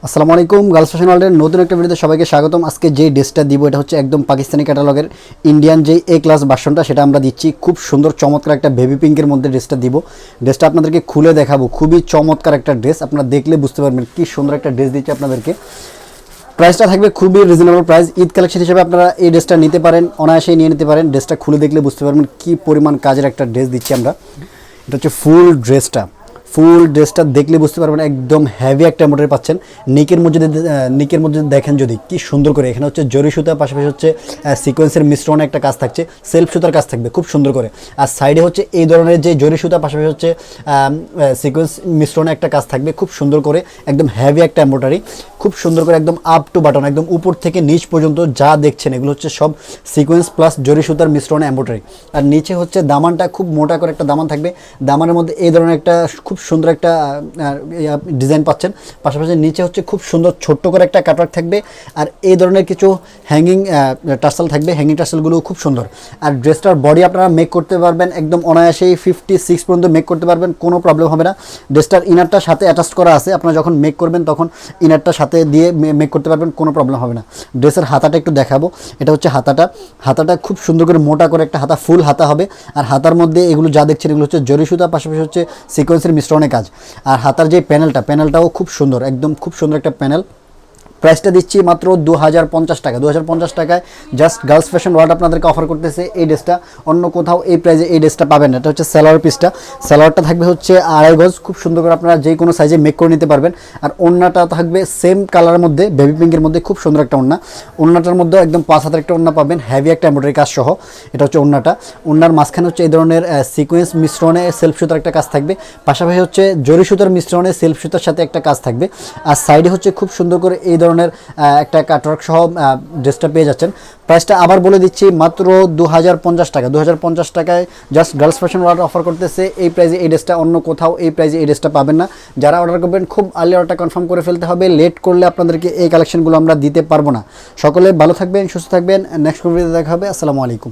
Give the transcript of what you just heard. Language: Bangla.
আসসালামু আলাইকুম গার্লস ফ্যাশন ওয়ার্ল্ডের নতুন একটা ভিডিওতে সবাইকে স্বাগতম। আজকে যেই ড্রেসটা দিব এটা হচ্ছে একদম পাকিস্তানি ক্যাটালগের ইন্ডিয়ান যেই এ ক্লাস ভার্সনটা সেটা আমরা দিচ্ছি। খুব সুন্দর চমৎকার একটা বেবি পিঙ্কের মধ্যে ড্রেসটা দিব। ড্রেসটা আপনাদেরকে খুলে দেখাবো, খুবই চমৎকার একটা ড্রেস, আপনারা দেখলে বুঝতে পারবেন কি সুন্দর একটা ড্রেস দিচ্ছি আপনাদেরকে। প্রাইসটা থাকবে খুবই রিজনেবল প্রাইস। ঈদ কালেকশন হিসেবে আপনারা এই ড্রেসটা নিতে পারেন, অনায়াসেই নিয়ে নিতে পারেন। ড্রেসটা খুলে দেখলে বুঝতে পারবেন কি পরিমাণ কাজের একটা ড্রেস দিচ্ছি আমরা। এটা হচ্ছে ফুল ড্রেসটা দেখলে বুঝতে পারবেন একদম হেভি একটা এমব্রয়ডারি পাচ্ছেন। নিকের মধ্যে দেখেন যদি কি সুন্দর করে, এখানে হচ্ছে জরি সুতা, পাশাপাশি হচ্ছে সিকোয়েন্সের মিশ্রণে একটা কাজ থাকছে, সেলফ সুতার কাজ থাকবে খুব সুন্দর করে। আর সাইডে হচ্ছে এই ধরনের যে জরি সুতা, পাশাপাশি হচ্ছে সিকোয়েন্স মিশ্রণে একটা কাজ থাকবে খুব সুন্দর করে, একদম হেভি একটা এমব্রয়ডারি, খুব সুন্দর করে একদম আপ টু বাটন, একদম উপর থেকে নিচ পর্যন্ত যা দেখছেন এগুলো হচ্ছে সব সিকোয়েন্স প্লাস জরি সুতার মিশ্রণে এমব্রয়ডারি। আর নিচে হচ্ছে দামানটা খুব মোটা করে একটা দামান থাকবে, দামানের মধ্যে এই ধরনের একটা খুব সুন্দর একটা ডিজাইন পাচ্ছেন। পাশাপাশি নিচে হচ্ছে খুব সুন্দর ছোট্ট করে একটা কাটওয়ার্ক থাকবে, আর এই ধরনের কিছু হ্যাঙ্গিং টার্সেল থাকবে, হ্যাঙ্গিং টার্সেলগুলো খুব সুন্দর। আর ড্রেসটার বডি আপনারা মেক করতে পারবেন একদম অনায়াসেই 56 পর্যন্ত মেক করতে পারবেন, কোনো প্রবলেম হবে না। ড্রেসটার ইনারটা সাথে অ্যাটাচ করা আছে, আপনারা যখন মেক করবেন তখন ইনারটা সাথে দিয়ে মেক করতে পারবেন, কোনো প্রবলেম হবে না। ড্রেসের হাতাটা একটু দেখাবো, এটা হচ্ছে হাতাটা খুব সুন্দর করে মোটা করে একটা হাতা, ফুল হাতা হবে। আর হাতার মধ্যে এগুলো যা দেখছেন এগুলো হচ্ছে জরি সুতা, পাশাপাশি হচ্ছে সিকোয়েন্সের মিশ্রণে কাজ। আর হাতার যে প্যানেলটাও খুব সুন্দর, একদম খুব সুন্দর একটা প্যানেল। প্রাইসটা দিচ্ছি মাত্র 2050 টাকা। 2050 টাকায় জাস্ট গার্লস ফ্যাশন ওয়ার্ল্ড আপনাদেরকে অফার করতেছে এই ড্রেসটা। অন্য কোথাও এই প্রাইসে এই ড্রেসটা পাবেন না। এটা হচ্ছে সালোয়ার পিসটা, সালোয়ারটা থাকবে হচ্ছে 2.5 গজ, খুব সুন্দর করে আপনারা যে কোনো সাইজে মেক করে নিতে পারবেন। আর ওড়নাটা থাকবে সেম কালারের মধ্যে, বেবি পিঙ্কের মধ্যে, খুব সুন্দর একটা ওড়নাটার মধ্যে একদম 5 হাতের একটা ওড়না পাবেন, হেভি একটা এমব্রয়ডারি কাজ সহ। এটা হচ্ছে ওড়নার মাঝখানে হচ্ছে এই ধরনের সিকোয়েন্স মিশ্রণে সেলফ সুতার একটা কাজ থাকবে, পাশাপাশি হচ্ছে জরি সুতার মিশ্রণে সেলফ সুতার সাথে একটা কাজ থাকবে। আর সাইডে হচ্ছে খুব সুন্দর করে এই ধরনের একটা কাটওয়ার্ক সহ ড্রেসটা পেয়ে যাচ্ছেন। প্রাইসটা আবার বলে দিচ্ছি মাত্র 2050 টাকা। 2050 টাকায় just girls fashion world offer করতেছে এই প্রাইসে এই ড্রেসটা। অন্য কোথাও এই প্রাইসে এই ড্রেসটা পাবেন না। যারা অর্ডার করবেন খুব আর্লি অর্ডারটা কনফার্ম করে ফেলতে হবে, লেট করলে আপনাদেরকে এই কালেকশনগুলো আমরা দিতে পারবো না। সকলে ভালো থাকবেন, সুস্থ থাকবেন, নেক্সট ভিডিওতে দেখা হবে। আসসালামু আলাইকুম।